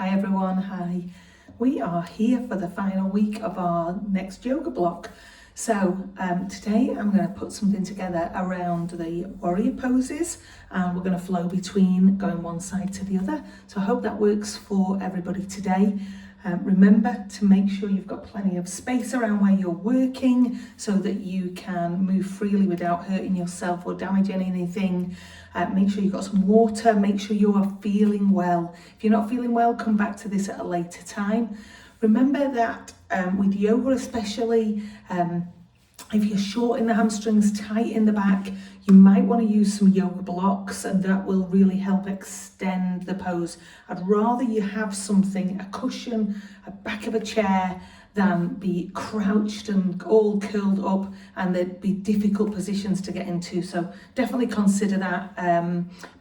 Hi everyone, hi. We are here for the final week of our next yoga block. So today I'm going to put something together around the warrior poses, and we're going to flow between going one side to the other. So I hope that works for everybody today. Remember to make sure you've got plenty of space around where you're working so that you can move freely without hurting yourself or damaging anything. Make sure you've got some water, make sure you are feeling well. If you're not feeling well, come back to this at a later time. Remember that with yoga especially, if you're short in the hamstrings, tight in the back, you might want to use some yoga blocks, and that will really help extend the pose. I'd rather you have something, a cushion, a back of a chair, than be crouched and all curled up, and there'd be difficult positions to get into. So definitely consider that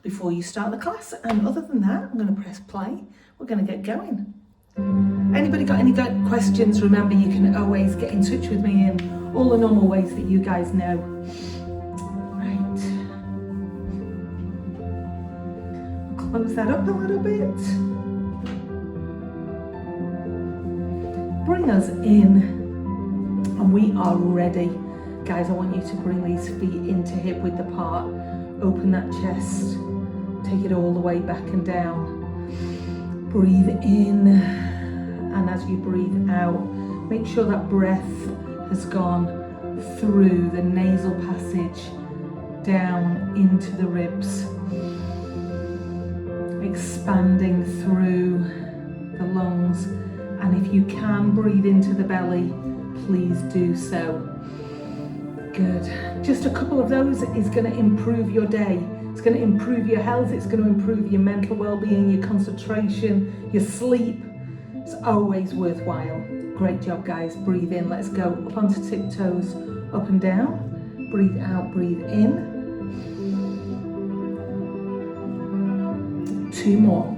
before you start the class. And other than that, I'm going to press play. We're going to get going. Anybody got any questions? Remember, you can always get in touch with me in all the normal ways that you guys know. Right. Close that up a little bit. Bring us in, and we are ready. Guys, I want you to bring these feet into hip width apart. Open that chest. Take it all the way back and down. Breathe in, and as you breathe out, make sure that breath has gone through the nasal passage down into the ribs, expanding through the lungs. And if you can breathe into the belly, please do so. Good. Just a couple of those is going to improve your day. It's going to improve your health. It's going to improve your mental well-being, your concentration, your sleep. It's always worthwhile. Great job, guys. Breathe in. Let's go up onto tiptoes, up and down. Breathe out, breathe in. 2 more.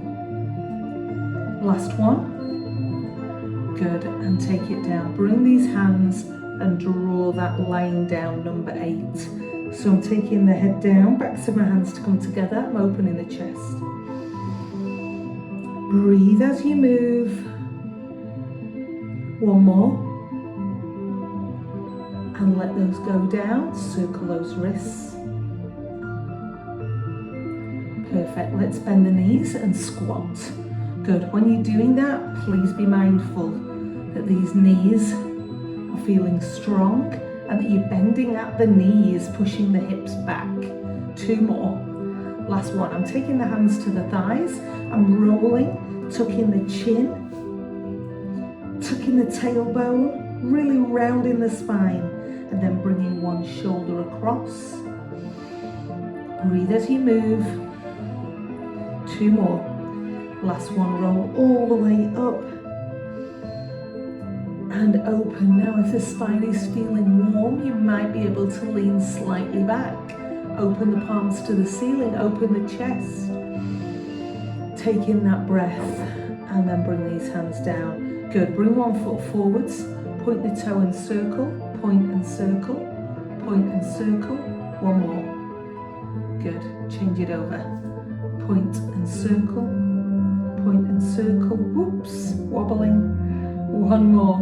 Last one. Good, and take it down. Bring these hands and draw that line down, number 8. So I'm taking the head down, backs of my hands to come together. I'm opening the chest. Breathe as you move. 1 more. And let those go down. Circle those wrists. Perfect. Let's bend the knees and squat. Good. When you're doing that, please be mindful that these knees are feeling strong and that you're bending at the knees, pushing the hips back. 2 more. Last one. I'm taking the hands to the thighs. I'm rolling, tucking the chin, tucking the tailbone, really rounding the spine, and then bringing one shoulder across. Breathe as you move. 2 more. Last one, roll all the way up and open. Now if the spine is feeling warm, you might be able to lean slightly back. Open the palms to the ceiling, open the chest. Take in that breath and then bring these hands down. Good, bring 1 foot forwards, point the toe and circle, point and circle, point and circle. 1 more. Good, change it over. Point and circle. Point and circle, whoops, wobbling. 1 more,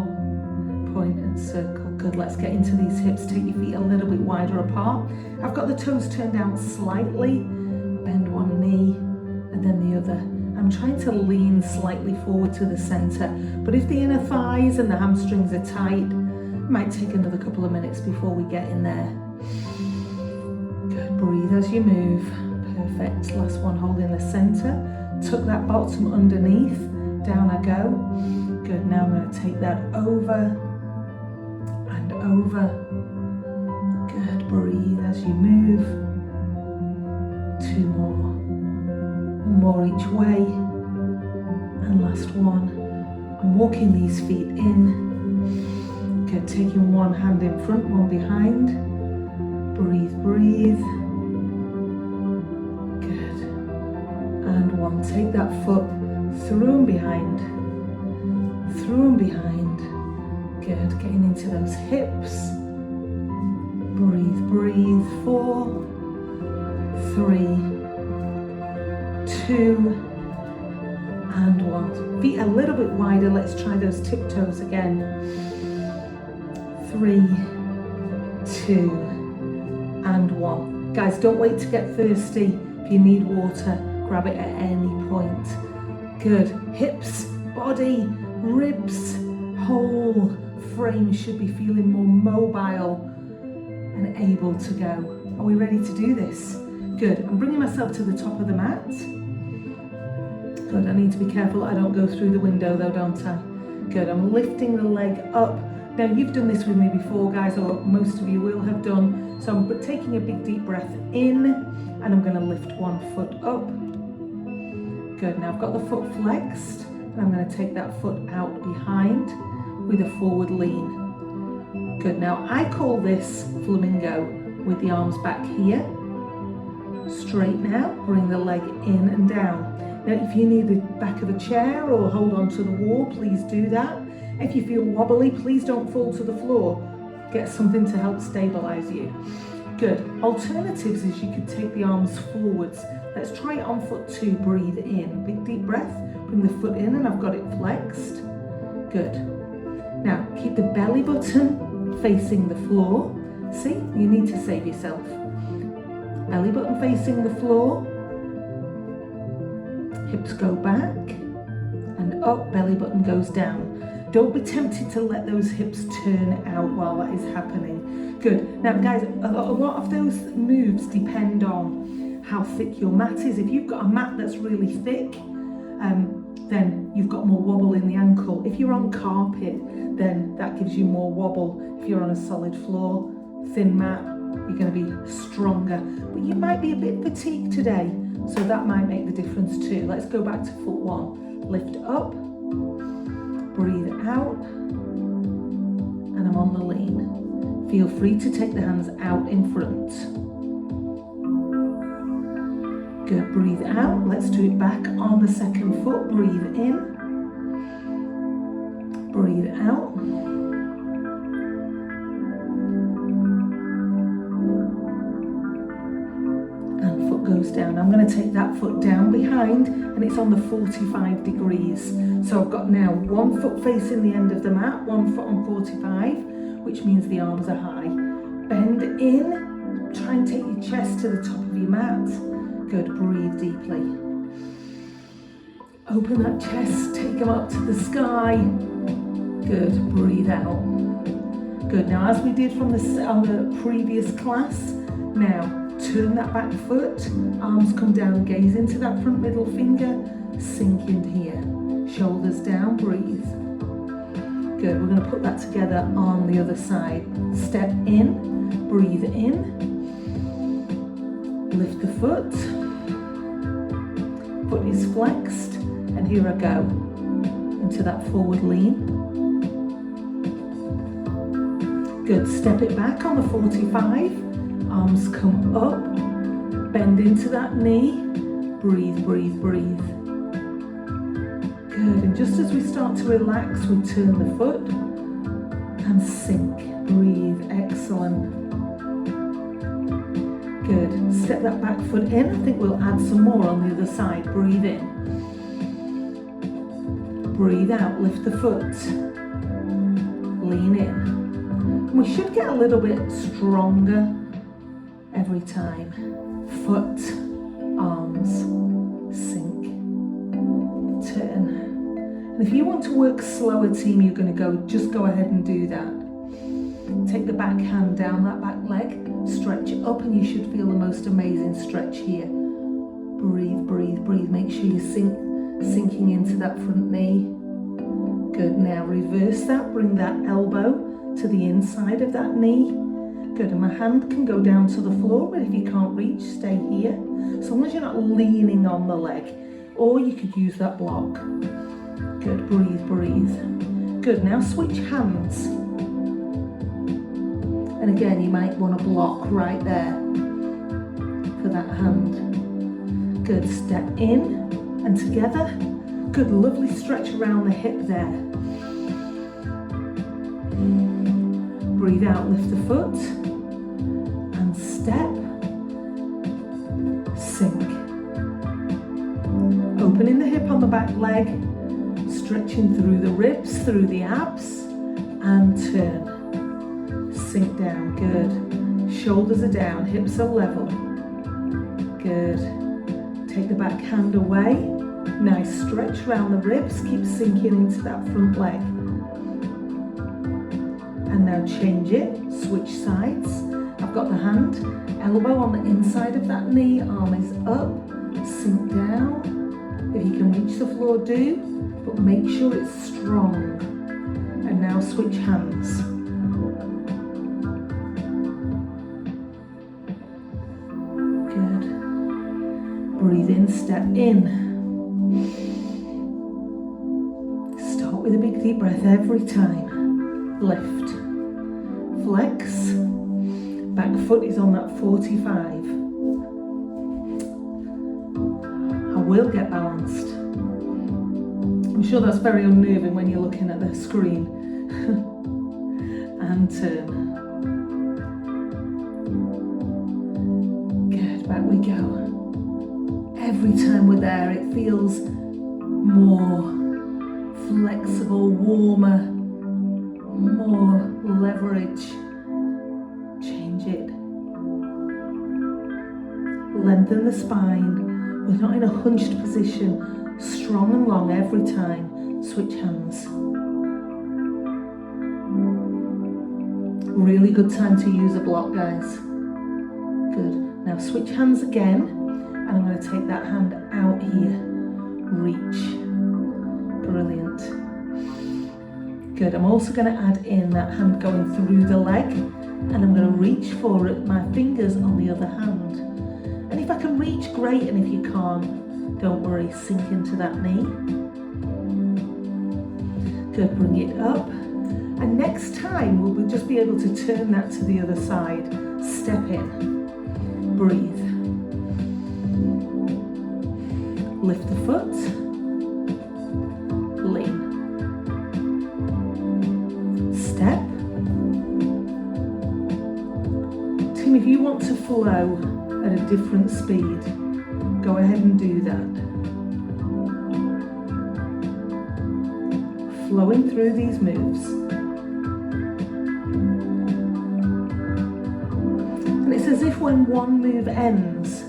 point and circle. Good, let's get into these hips. Take your feet a little bit wider apart. I've got the toes turned out slightly. Bend one knee and then the other. I'm trying to lean slightly forward to the center, but if the inner thighs and the hamstrings are tight, it might take another couple of minutes before we get in there. Good, breathe as you move. Perfect, last one, holding the center. Tuck that bottom underneath, down I go. Good, now I'm going to take that over and over. Good, breathe as you move. 2 more. 1 more each way. And last one. I'm walking these feet in. Good, taking 1 hand in front, 1 behind. Breathe, breathe. And 1, take that foot through and behind, through and behind. Good, getting into those hips. Breathe, breathe. 4, 3, 2, and 1. Feet a little bit wider. Let's try those tiptoes again. 3, 2, and 1. Guys, don't wait to get thirsty. If you need water, grab it at any point. Good. Hips, body, ribs, whole frame should be feeling more mobile and able to go. Are we ready to do this? Good. I'm bringing myself to the top of the mat. Good. I need to be careful I don't go through the window though, don't I? Good. I'm lifting the leg up. Now you've done this with me before, guys, or most of you will have done. So I'm taking a big deep breath in and I'm going to lift one foot up. Good. Now I've got the foot flexed and I'm going to take that foot out behind with a forward lean. Good. Now I call this flamingo with the arms back here. Straight now. Bring the leg in and down. Now if you need the back of a chair or hold on to the wall, please do that. If you feel wobbly, please don't fall to the floor. Get something to help stabilize you. Good. Alternatives is you could take the arms forwards. Let's try it on foot 2. Breathe in. Big deep breath. Bring the foot in and I've got it flexed. Good. Now keep the belly button facing the floor. See, you need to save yourself. Belly button facing the floor. Hips go back and up, belly button goes down. Don't be tempted to let those hips turn out while that is happening. Good. Now guys, a lot of those moves depend on how thick your mat is. If you've got a mat that's really thick, then you've got more wobble in the ankle. If you're on carpet, then that gives you more wobble. If you're on a solid floor, thin mat, you're going to be stronger. But you might be a bit fatigued today, so that might make the difference too. Let's go back to foot 1. Lift up, breathe out, and I'm on the lean. Feel free to take the hands out in front. Good, breathe out. Let's do it back on the second foot. Breathe in, breathe out. Goes down. I'm going to take that foot down behind and it's on the 45 degrees. So I've got now one foot facing the end of the mat, one foot on 45, which means the arms are high. Bend in, try and take your chest to the top of your mat. Good, breathe deeply. Open that chest, take them up to the sky. Good, breathe out. Good, now as we did from on the previous class, now turn that back foot, arms come down, gaze into that front middle finger, sink in here. Shoulders down, breathe. Good, we're going to put that together on the other side. Step in, breathe in, lift the foot, foot is flexed, and here I go, into that forward lean. Good, step it back on the 45. Arms come up, bend into that knee, breathe, breathe, breathe. Good, and just as we start to relax, we turn the foot and sink, breathe, excellent. Good, step that back foot in. I think we'll add some more on the other side. Breathe in, breathe out, lift the foot, lean in. We should get a little bit stronger every time. Foot, arms, sink, turn. And if you want to work slower, team, you're going to just go ahead and do that. Take the back hand down that back leg, stretch up, and you should feel the most amazing stretch here. Breathe, breathe, breathe. Make sure you're sinking into that front knee. Good, now reverse that, bring that elbow to the inside of that knee. Good, and my hand can go down to the floor, but if you can't reach, stay here. As long as you're not leaning on the leg, or you could use that block. Good, breathe, breathe. Good, now switch hands. And again, you might want to block right there for that hand. Good, step in and together. Good, lovely stretch around the hip there. Breathe out, lift the foot, and step, sink. Opening the hip on the back leg, Stretching through the ribs, through the abs, and turn. Sink down, good. Shoulders are down, hips are level. Good. Take the back hand away. Nice stretch around the ribs, keep sinking into that front leg. And now change it, switch sides. I've got the hand, elbow on the inside of that knee, arm is up, sink down. If you can reach the floor, do, but make sure it's strong. And now switch hands. Good. Breathe in, step in. Start with a big deep breath every time. Lift. Flex. Back foot is on that 45. I will get balanced. I'm sure that's very unnerving when you're looking at the screen. And turn. Good, back we go. Every time we're there, it feels more flexible, warmer, more leverage. Change it. Lengthen the spine. We're not in a hunched position. Strong and long every time. Switch hands. Really good time to use a block, guys. Good. Now switch hands again, and I'm going to take that hand out here. Reach. Brilliant. Good. I'm also going to add in that hand going through the leg, and I'm going to reach for it, my fingers on the other hand. And if I can reach, great, and if you can't, don't worry, sink into that knee. Good, bring it up. And next time, we'll just be able to turn that to the other side. Step in, breathe. Lift the foot, lean. Step. Tim, if you want to flow at a different speed, go ahead and do that. Flowing through these moves. And it's as if when one move ends,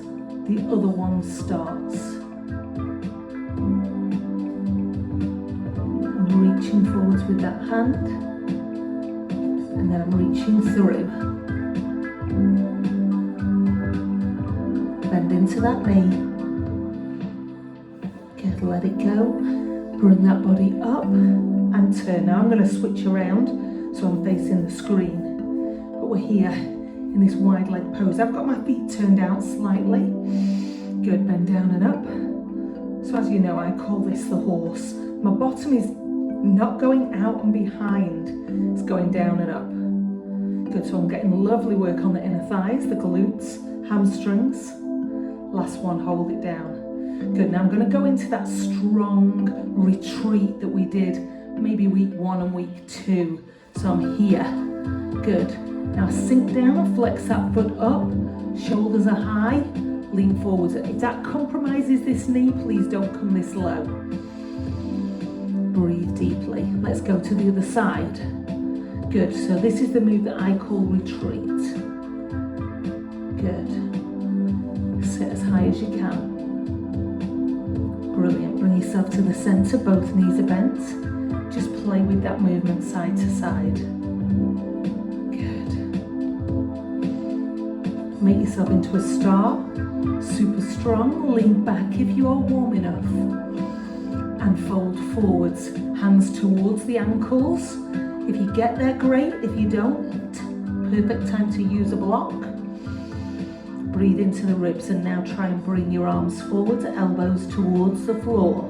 the other one starts. I'm reaching forwards with that hand, and then I'm reaching through. Bend into that knee. Good, let it go. Bring that body up and turn. Now I'm going to switch around so I'm facing the screen. But we're here in this wide leg pose. I've got my feet turned out slightly. Good, bend down and up. So as you know, I call this the horse. My bottom is not going out and behind. It's going down and up. Good, so I'm getting lovely work on the inner thighs, the glutes, hamstrings. Last one, hold it down. Good, now I'm going to go into that strong retreat that we did maybe week 1 and week 2. So I'm here. Good. Now sink down and flex that foot up. Shoulders are high. Lean forwards. If that compromises this knee, please don't come this low. Breathe deeply. Let's go to the other side. Good. So this is the move that I call retreat. Good. Sit as high as you can. Brilliant. Bring yourself to the centre, both knees are bent. Just play with that movement side to side. Good. Make yourself into a star. Super strong. Lean back if you are warm enough. And fold forwards. Hands towards the ankles. If you get there, great. If you don't, perfect time to use a block. Breathe into the ribs and now try and bring your arms forward, elbows towards the floor.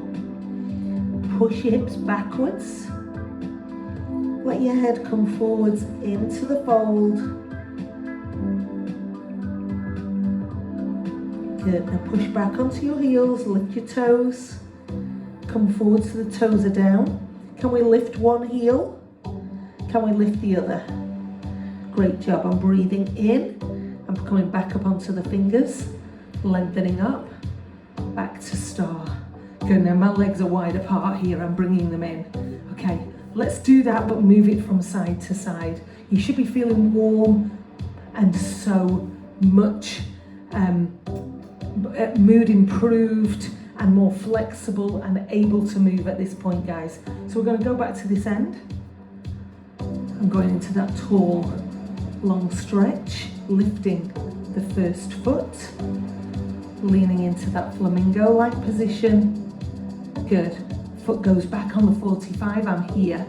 Push your hips backwards. Let your head come forwards into the fold. Good, now push back onto your heels, lift your toes. Come forward so the toes are down. Can we lift one heel? Can we lift the other? Great job, I'm breathing in. I'm coming back up onto the fingers, lengthening up, back to star. Good, Good, now my legs are wide apart here, I'm bringing them in. Okay, let's do that, but move it from side to side. You should be feeling warm and so much mood improved and more flexible and able to move at this point, guys. So we're going to go back to this end. I'm going into that tall, long stretch, lifting the first foot, leaning into that flamingo-like position. Good. Foot goes back on the 45, I'm here.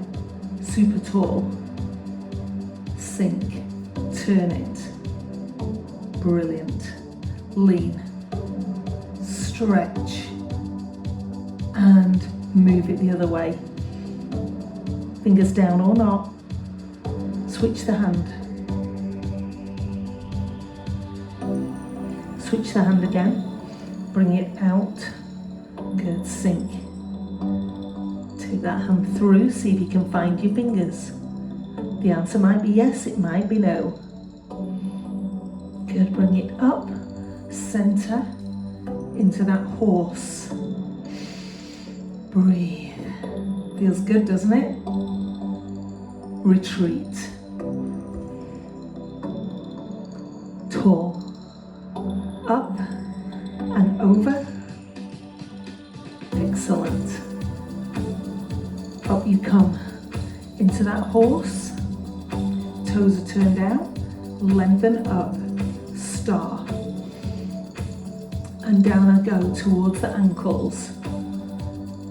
Super tall. Sink, turn it. Brilliant. Lean, stretch, and move it the other way. Fingers down or not. Switch the hand. Switch the hand again. Bring it out. Good, sink. Take that hand through, see if you can find your fingers. The answer might be yes, it might be no. Good, bring it up, center, into that horse. Breathe. Feels good, doesn't it? Retreat. Tall. Up and over. Excellent. Up you come into that horse. Toes are turned down. Lengthen up. Star. And down I go towards the ankles.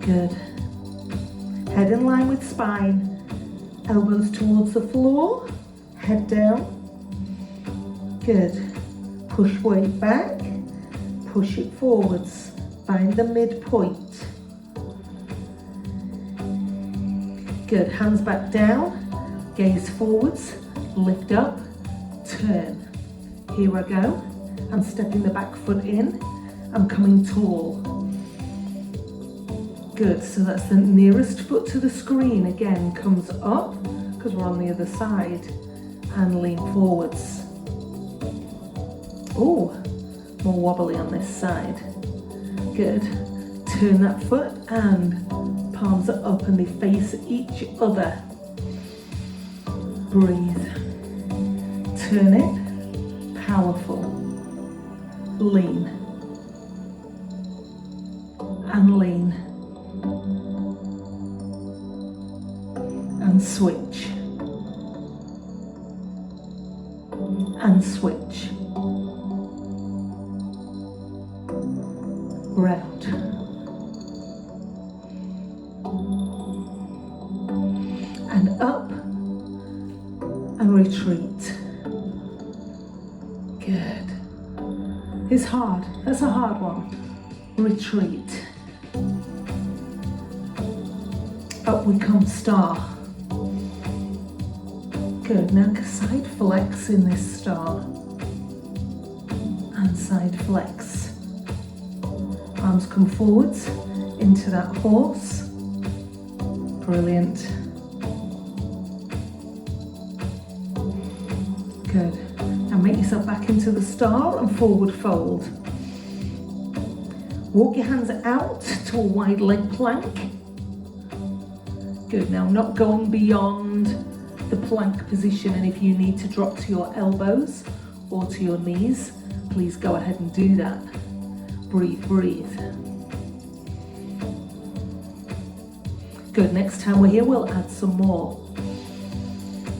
Good. Head in line with spine. Elbows towards the floor. Head down. Good. Push weight back. Push it forwards. Find the midpoint. Good. Hands back down. Gaze forwards. Lift up. Turn. Here I go. I'm stepping the back foot in. I'm coming tall. Good. So that's the nearest foot to the screen. Again, comes up because we're on the other side. And lean forwards. Oh, more wobbly on this side. Good. Turn that foot and palms are up and they face each other. Breathe. Turn it. Powerful. Lean. And lean. And switch. And switch. Round. And up and retreat. Good. It's hard. That's a hard one. Retreat. Up we come, star. Good. Now side flex in this star. And side flex. Arms come forwards into that horse. Brilliant. Good. Now make yourself back into the star and forward fold. Walk your hands out to a wide leg plank. Good. Now not going beyond the plank position, and if you need to drop to your elbows or to your knees, please go ahead and do that. Breathe, breathe. Good, next time we're here, we'll add some more.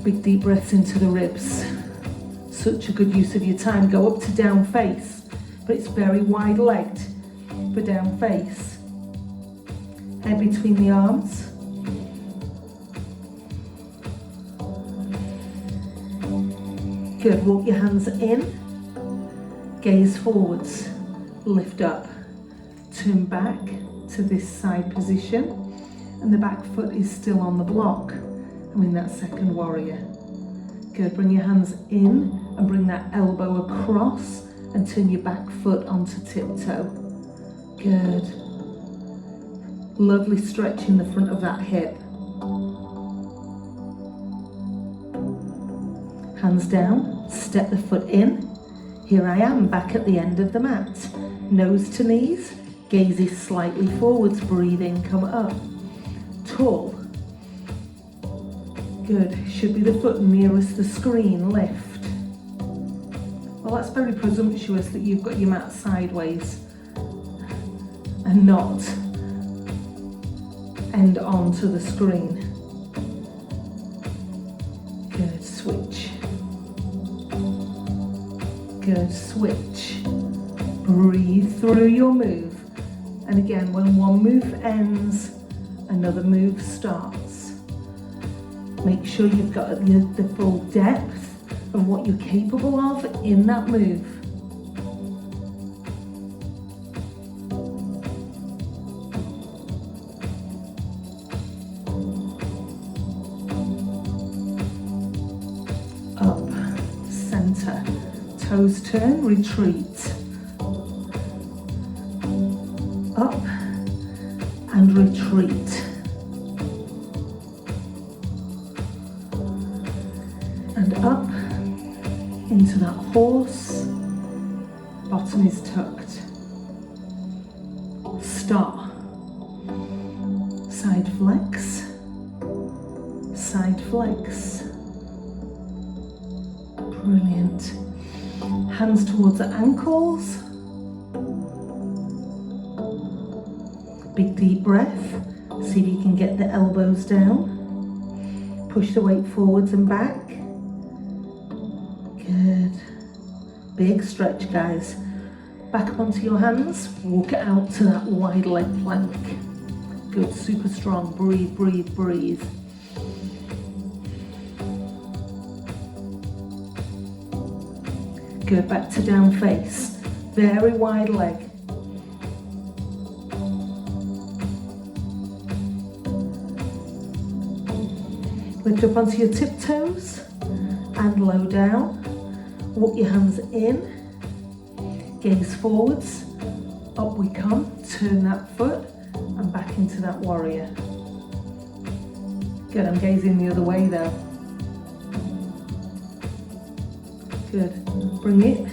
Big deep breaths into the ribs. Such a good use of your time. Go up to down face, but it's very wide legged for down face. Head between the arms. Good, walk your hands in, gaze forwards. Lift up, turn back to this side position, and the back foot is still on the block. I'm in that second warrior. Good, bring your hands in and bring that elbow across and turn your back foot onto tiptoe. Good. Lovely stretch in the front of that hip. Hands down, step the foot in. Here I am, back at the end of the mat. Nose to knees, Gazes slightly forwards, breathe in, come up. Tall. Good, should be the foot nearest the screen, lift. Well, that's very presumptuous that you've got your mat sideways and not end onto the screen. Good, switch. Good, switch. Breathe through your move. And again, when one move ends, another move starts. Make sure you've got the full depth of what you're capable of in that move. Up, center, toes turn, retreat. Up and retreat. And up into that horse, bottom is tucked. Star. Side flex, side flex. Brilliant. Hands towards the ankles. Big deep breath. See if you can get the elbows down. Push the weight forwards and back. Good. Big stretch, guys. Back up onto your hands. Walk it out to that wide leg plank. Good, super strong. Breathe, breathe, breathe. Good, back to down face. Very wide leg. Lift up onto your tiptoes and low down. Walk your hands in, gaze forwards, up we come, turn that foot and back into that warrior. Good, I'm gazing the other way though. Good, bring it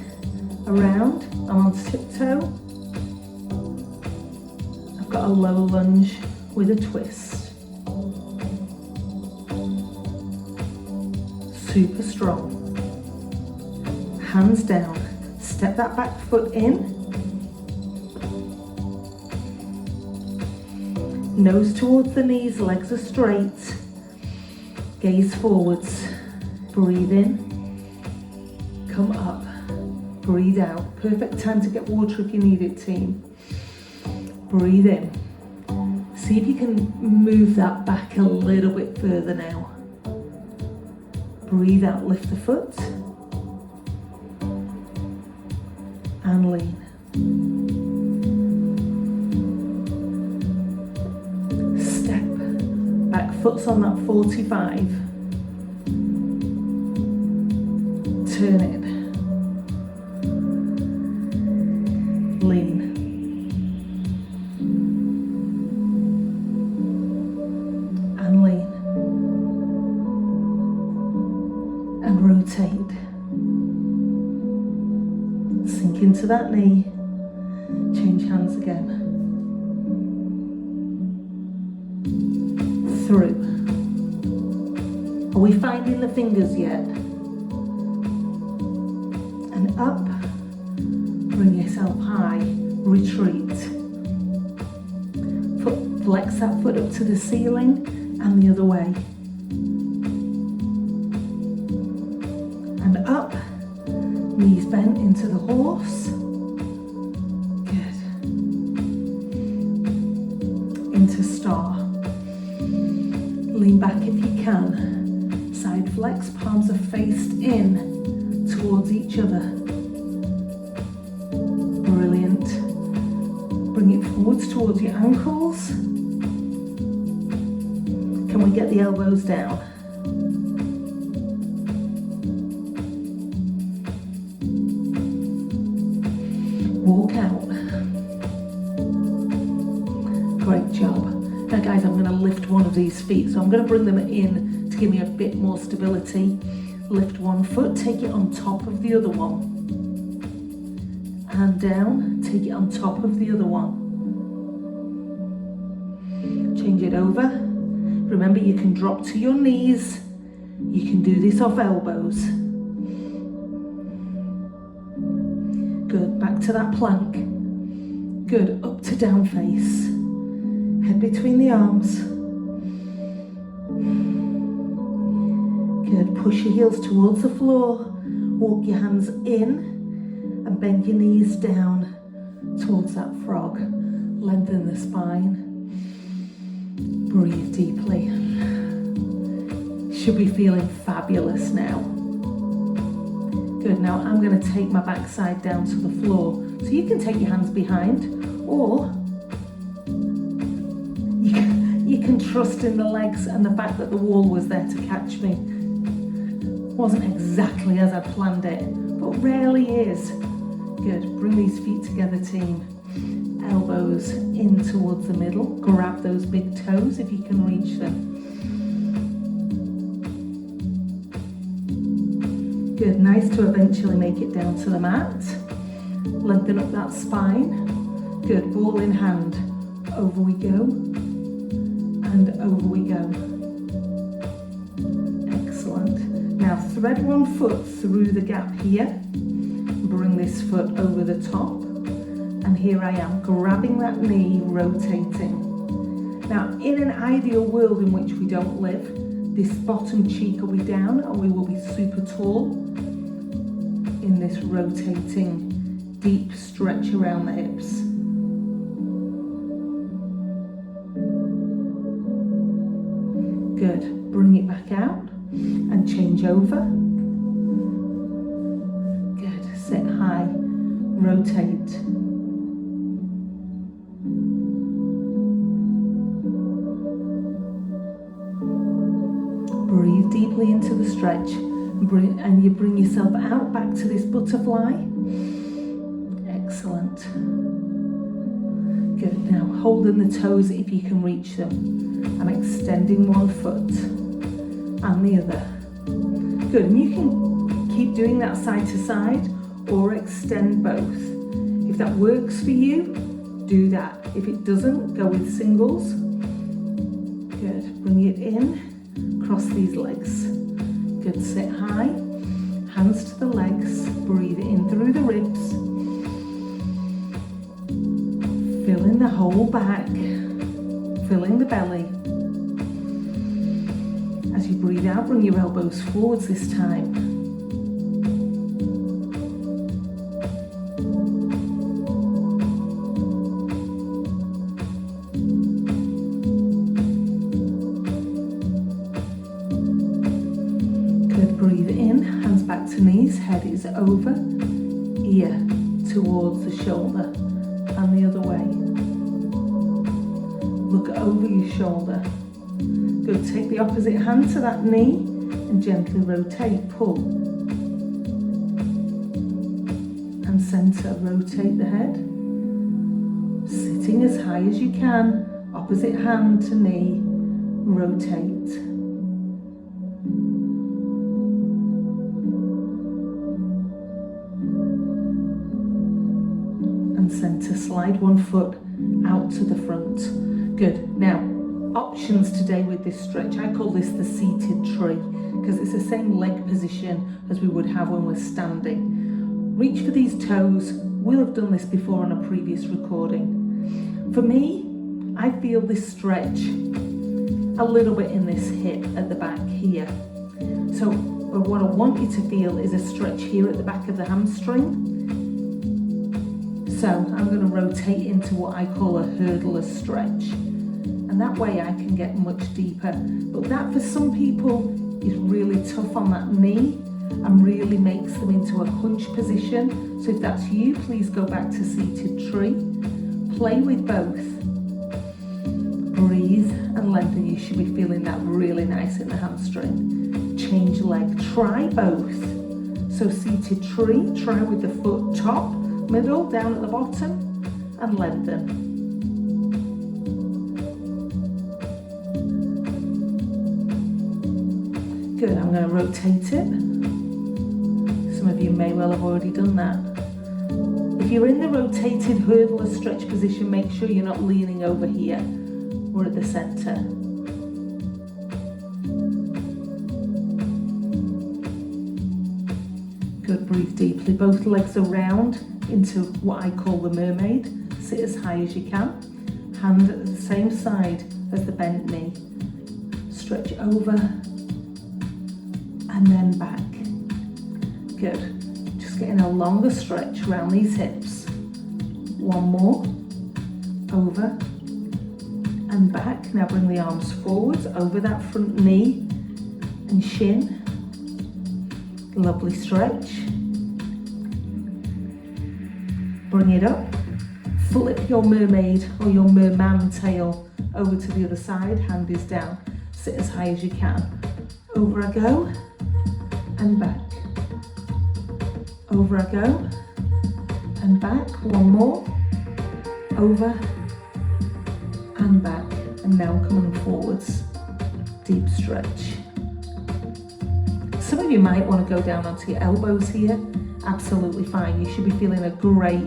around, I'm on tiptoe. I've got a low lunge with a twist. Super strong. Hands down. Step that back foot in. Nose towards the knees, legs are straight. Gaze forwards. Breathe in. Come up. Breathe out. Perfect time to get water if you need it, team. Breathe in. See if you can move that back a little bit further now. Breathe out, lift the foot. And lean. Step. Back foot's on that 45. Turn it. Lean. And lean. And rotate. Sink into that knee. Change hands again. Through. Are we finding the fingers yet? And up. Bring yourself high. Retreat. Foot, flex that foot up to the ceiling and the other way. And up. Knees bent into the horse. Good. Into star. Lean back if you can. Side flex, palms are faced in towards each other. Brilliant. Bring it forwards towards your ankles. Can we get the elbows down? Walk out. Great job. Now guys, I'm going to lift one of these feet. So I'm going to bring them in to give me a bit more stability. Lift one foot, take it on top of the other one. And down, take it on top of the other one. Change it over. Remember, you can drop to your knees. You can do this off elbows. Good, back to that plank. Good, up to down face. Head between the arms. Good, push your heels towards the floor. Walk your hands in and bend your knees down towards that frog. Lengthen the spine. Breathe deeply. Should be feeling fabulous now. Good, now I'm going to take my backside down to the floor. So you can take your hands behind, or you can trust in the legs and the fact that the wall was there to catch me. Wasn't exactly as I planned it, but rarely is. Good, bring these feet together, team. Elbows in towards the middle. Grab those big toes if you can reach them. Good, nice to eventually make it down to the mat. Lengthen up that spine. Good, ball in hand. Over we go. And over we go. Excellent. Now thread one foot through the gap here. Bring this foot over the top. And here I am, grabbing that knee, rotating. Now, in an ideal world in which we don't live, this bottom cheek will be down and we will be super tall in this rotating, deep stretch around the hips. Good, bring it back out and change over. Good, sit high, rotate. Breathe deeply into the stretch and you bring yourself out back to this butterfly. Excellent. Good, now holding the toes if you can reach them. I'm extending one foot and the other. Good, and you can keep doing that side to side or extend both. If that works for you, do that. If it doesn't, go with singles. Good, bring it in. Cross these legs. Good, sit high, hands to the legs, breathe in through the ribs. Filling the whole back, filling the belly. As you breathe out, bring your elbows forwards this time. Breathe in, hands back to knees, head is over, ear towards the shoulder and the other way. Look over your shoulder. Good, take the opposite hand to that knee and gently rotate, pull. And center, rotate the head. Sitting as high as you can, opposite hand to knee, rotate. Center, slide one foot out to the front. Good, now options today with this stretch. I call this the seated tree because it's the same leg position as we would have when we're standing. Reach for these toes. We'll have done this before on a previous recording. For me, I feel this stretch a little bit in this hip at the back here. So what I want you to feel is a stretch here at the back of the hamstring. So I'm going to rotate into what I call a hurdler stretch. And that way I can get much deeper. But that for some people is really tough on that knee and really makes them into a hunch position. So if that's you, please go back to seated tree. Play with both. Breathe and lengthen. You should be feeling that really nice in the hamstring. Change leg. Try both. So seated tree, try with the foot top, middle, down at the bottom, and lengthen. Good, I'm going to rotate it. Some of you may well have already done that. If you're in the rotated hurdler stretch position, make sure you're not leaning over here. We're at the center. Good, breathe deeply. Both legs are round into what I call the mermaid. Sit as high as you can. Hand at the same side as the bent knee. Stretch over and then back. Good. Just getting a longer stretch around these hips. One more. Over and back. Now bring the arms forwards over that front knee and shin. Lovely stretch. Bring it up. Flip your mermaid or your merman tail over to the other side. Hand is down. Sit as high as you can. Over I go and back. Over I go and back. One more. Over and back. And now coming forwards. Deep stretch. Some of you might want to go down onto your elbows here. Absolutely fine. You should be feeling a great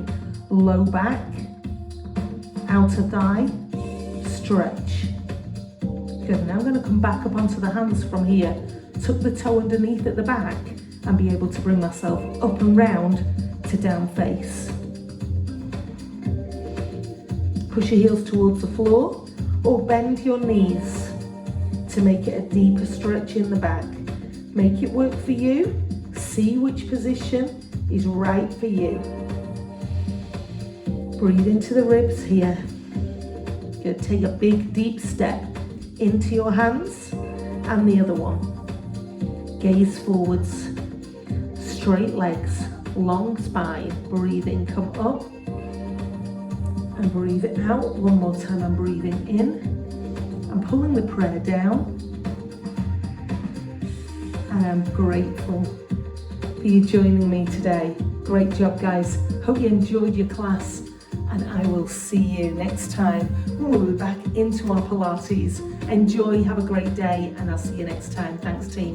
low back, outer thigh, stretch. Good. Now I'm going to come back up onto the hands from here. Tuck the toe underneath at the back and be able to bring myself up and round to down face. Push your heels towards the floor or bend your knees to make it a deeper stretch in the back. Make it work for you. See which position is right for you. Breathe into the ribs here. Good. Take a big deep step into your hands and the other one. Gaze forwards. Straight legs, long spine. Breathe in, come up and breathe it out. One more time. I'm breathing in. I'm pulling the prayer down. And I'm grateful for you joining me today. Great job, guys. Hope you enjoyed your class, and I will see you next time. We'll be back into our Pilates. Enjoy, have a great day, and I'll see you next time. Thanks, team.